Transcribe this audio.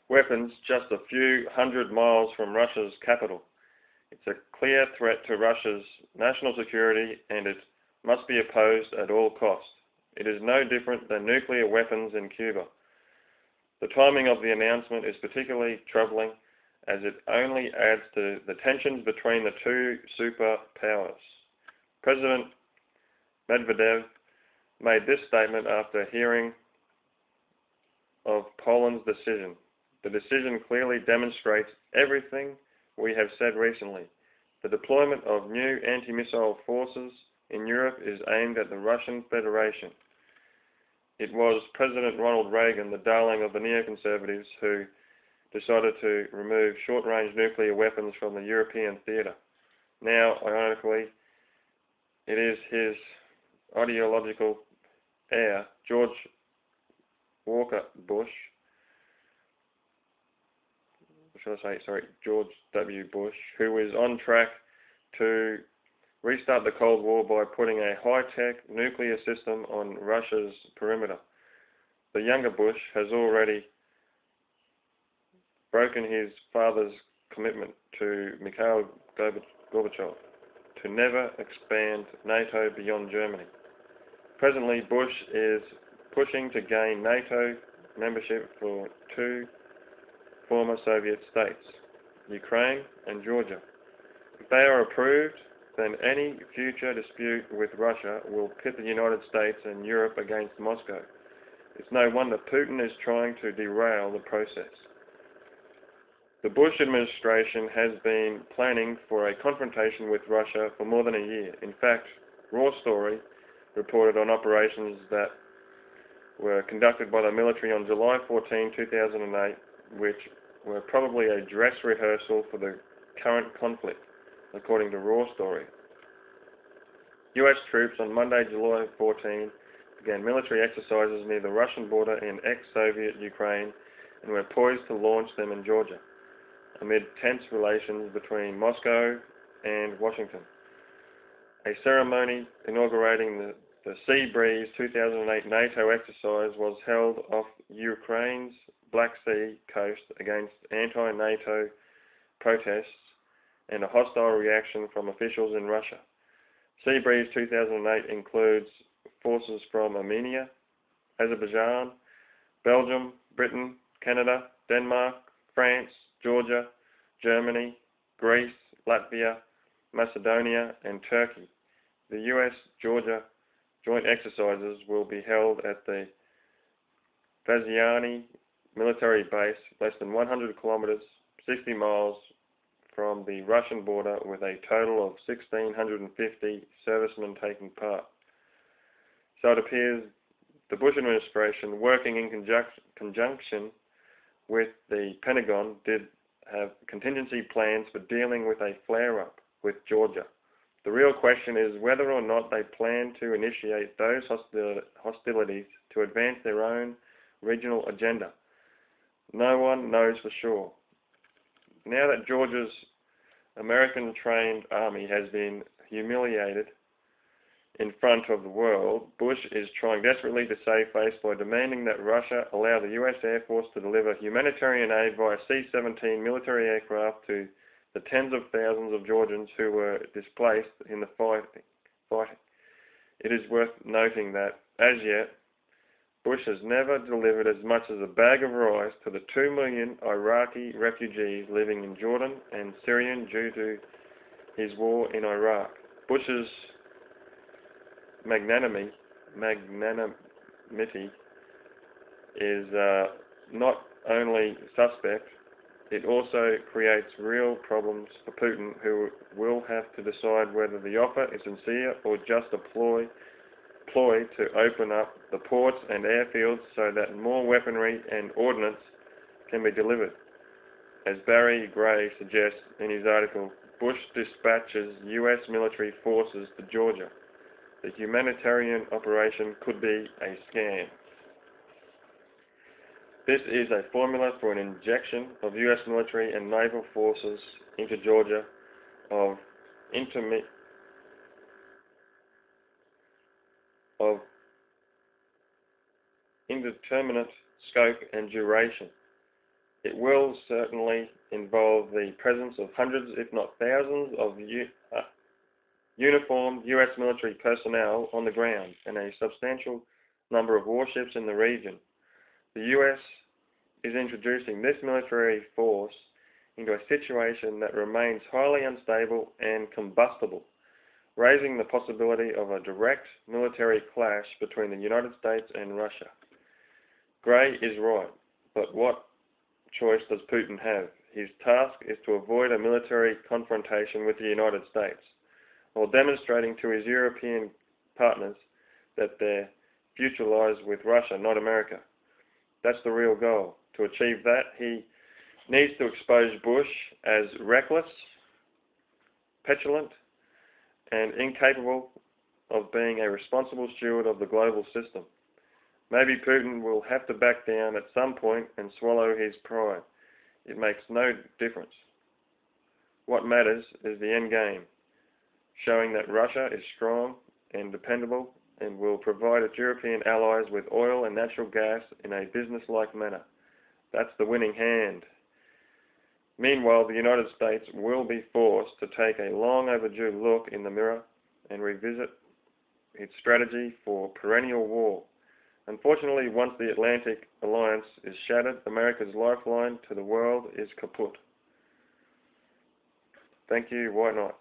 weapons just a few hundred miles from Russia's capital. It's a clear threat to Russia's national security, and it must be opposed at all costs. It is no different than nuclear weapons in Cuba. The timing of the announcement is particularly troubling, as it only adds to the tensions between the two superpowers. President Medvedev made this statement after hearing of Poland's decision. The decision clearly demonstrates everything we have said recently. The deployment of new anti-missile forces in Europe is aimed at the Russian Federation. It was President Ronald Reagan, the darling of the neoconservatives, who decided to remove short-range nuclear weapons from the European theatre. Now, ironically, it is his ideological heir, George W. Bush, who is on track to restart the Cold War by putting a high-tech nuclear system on Russia's perimeter. The younger Bush has already broken his father's commitment to Mikhail Gorbachev to never expand NATO beyond Germany. Presently, Bush is pushing to gain NATO membership for two former Soviet states, Ukraine and Georgia. If they are approved, then any future dispute with Russia will pit the United States and Europe against Moscow. It's no wonder Putin is trying to derail the process. The Bush administration has been planning for a confrontation with Russia for more than a year. In fact, Raw Story reported on operations that were conducted by the military on July 14, 2008, which were probably a dress rehearsal for the current conflict, according to Raw Story. US troops on Monday, July 14, began military exercises near the Russian border in ex-Soviet Ukraine and were poised to launch them in Georgia, amid tense relations between Moscow and Washington. A ceremony inaugurating the Sea Breeze 2008 NATO exercise was held off Ukraine's Black Sea coast against anti-NATO protests and a hostile reaction from officials in Russia. Sea Breeze 2008 includes forces from Armenia, Azerbaijan, Belgium, Britain, Canada, Denmark, France, Georgia, Germany, Greece, Latvia, Macedonia, and Turkey. The US-Georgia joint exercises will be held at the Vaziani military base, less than 100 kilometers, 60 miles from the Russian border, with a total of 1,650 servicemen taking part. So it appears the Bush administration, working in conjunction with the Pentagon, did have contingency plans for dealing with a flare-up with Georgia. The real question is whether or not they plan to initiate those hostilities to advance their own regional agenda. No one knows for sure. Now that Georgia's American-trained army has been humiliated in front of the world, Bush is trying desperately to save face by demanding that Russia allow the US Air Force to deliver humanitarian aid via C-17 military aircraft to the tens of thousands of Georgians who were displaced in the fighting. It is worth noting that, as yet, Bush has never delivered as much as a bag of rice to the 2 million Iraqi refugees living in Jordan and Syria due to his war in Iraq. Bush's magnanimity is not only suspect, it also creates real problems for Putin, who will have to decide whether the offer is sincere or just a ploy to open up the ports and airfields so that more weaponry and ordnance can be delivered. As Barry Gray suggests in his article, Bush dispatches US military forces to Georgia. The humanitarian operation could be a scam. This is a formula for an injection of US military and naval forces into Georgia of indeterminate scope and duration. It will certainly involve the presence of hundreds, if not thousands, of uniformed US military personnel on the ground and a substantial number of warships in the region. The US is introducing this military force into a situation that remains highly unstable and combustible, raising the possibility of a direct military clash between the United States and Russia. Gray is right, but what choice does Putin have? His task is to avoid a military confrontation with the United States, while demonstrating to his European partners that their future lies with Russia, not America. That's the real goal. To achieve that, he needs to expose Bush as reckless, petulant, and incapable of being a responsible steward of the global system. Maybe Putin will have to back down at some point and swallow his pride. It makes no difference. What matters is the end game, showing that Russia is strong and dependable and will provide its European allies with oil and natural gas in a business-like manner. That's the winning hand. Meanwhile, the United States will be forced to take a long overdue look in the mirror and revisit its strategy for perennial war. Unfortunately, once the Atlantic alliance is shattered, America's lifeline to the world is kaput. Thank you, White Knights.